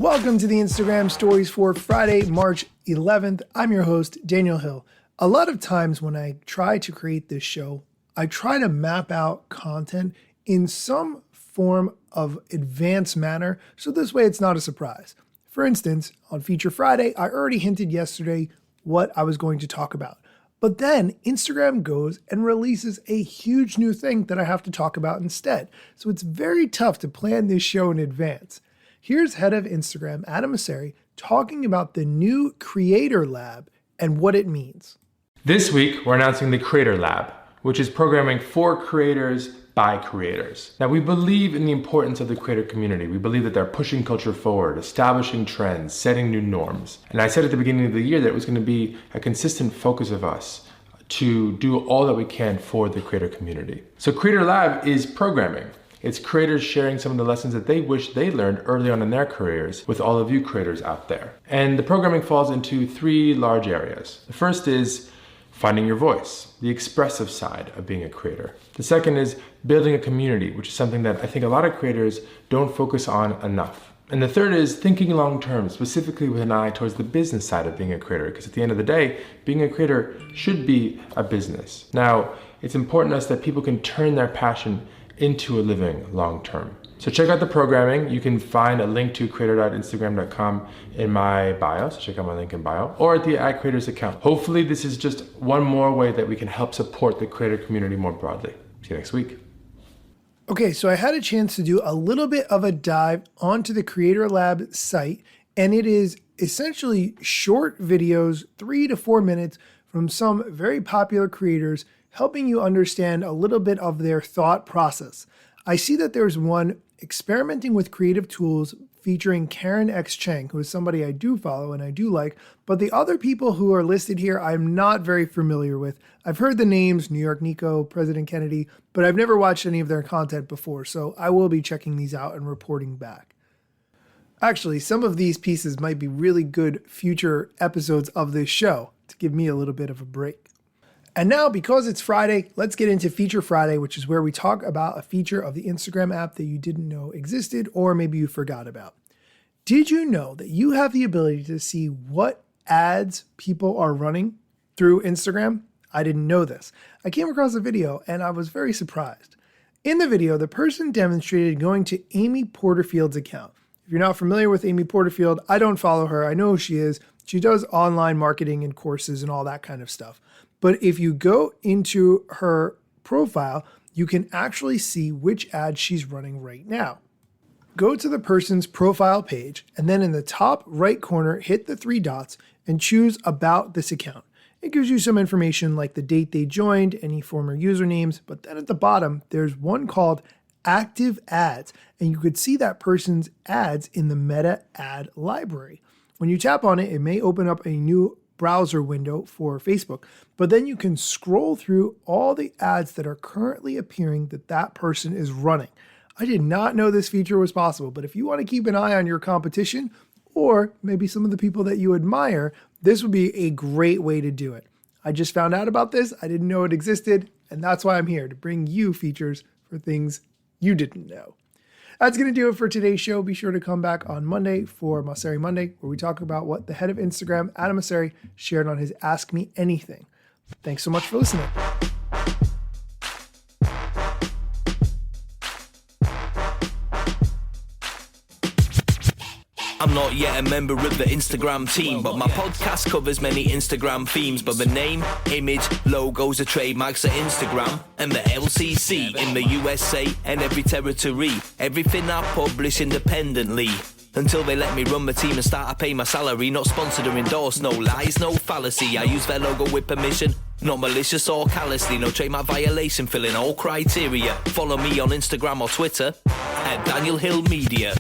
Welcome to the Instagram stories for Friday, March 11th. I'm your host, Daniel Hill. A lot of times when I try to create this show, I try to map out content in some form of advanced manner, so this way it's not a surprise. For instance, on Feature Friday, I already hinted yesterday what I was going to talk about. But then Instagram goes and releases a huge new thing that I have to talk about instead. So it's very tough to plan this show in advance. Here's head of Instagram, Adam Mosseri, talking about the new Creator Lab and what it means. This week, we're announcing the Creator Lab, which is programming for creators by creators. Now, we believe in the importance of the creator community. We believe that they're pushing culture forward, establishing trends, setting new norms. And I said at the beginning of the year that it was going to be a consistent focus of us to do all that we can for the creator community. So Creator Lab is programming. It's creators sharing some of the lessons that they wish they learned early on in their careers with all of you creators out there. And the programming falls into three large areas. The first is finding your voice, the expressive side of being a creator. The second is building a community, which is something that I think a lot of creators don't focus on enough. And the third is thinking long term, specifically with an eye towards the business side of being a creator, because at the end of the day, being a creator should be a business. Now, it's important to us that people can turn their passion into a living long term. So check out the programming. You can find a link to creator.instagram.com in my bio, so check out my link in bio, or at the @creators account. Hopefully this is just one more way that we can help support the creator community more broadly. See you next week. Okay, so I had a chance to do a little bit of a dive onto the Creator Lab site, and it is essentially short videos, 3 to 4 minutes, from some very popular creators, helping you understand a little bit of their thought process. I see that there's one experimenting with creative tools featuring Karen X Chang, who is somebody I do follow and I do like, but the other people who are listed here I'm not very familiar with. I've heard the names, New York Nico, President Kennedy, but I've never watched any of their content before, so I will be checking these out and reporting back. Actually, some of these pieces might be really good future episodes of this show to give me a little bit of a break. And now, because it's Friday, let's get into Feature Friday, which is where we talk about a feature of the Instagram app that you didn't know existed or maybe you forgot about. Did you know that you have the ability to see what ads people are running through Instagram? I didn't know this. I came across a video and I was very surprised. In the video, the person demonstrated going to Amy Porterfield's account. If you're not familiar with Amy Porterfield, I don't follow her. I know who she is. She does online marketing and courses and all that kind of stuff. But if you go into her profile, you can actually see which ad she's running right now. Go to the person's profile page, and then in the top right corner, hit the 3 dots and choose About This Account. It gives you some information like the date they joined, any former usernames, but then at the bottom, there's one called Active Ads, and you could see that person's ads in the Meta Ad Library. When you tap on it, it may open up a new browser window for Facebook, but then you can scroll through all the ads that are currently appearing that person is running. I did not know this feature was possible, but if you want to keep an eye on your competition or maybe some of the people that you admire, this would be a great way to do it. I just found out about this. I didn't know it existed, and that's why I'm here to bring you features for things you didn't know. That's going to do it for today's show. Be sure to come back on Monday for Mosseri Monday, where we talk about what the head of Instagram, Adam Mosseri, shared on his Ask Me Anything. Thanks so much for listening. I'm not yet a member of the Instagram team, but my podcast covers many Instagram themes. But the name, image, logos are trademarks of Instagram and the LCC in the USA and every territory. Everything I publish independently. Until they let me run my team and start to pay my salary. Not sponsored or endorsed, no lies, no fallacy. I use their logo with permission, not malicious or callously. No trademark violation, filling all criteria. Follow me on Instagram or Twitter @Daniel Hill Media.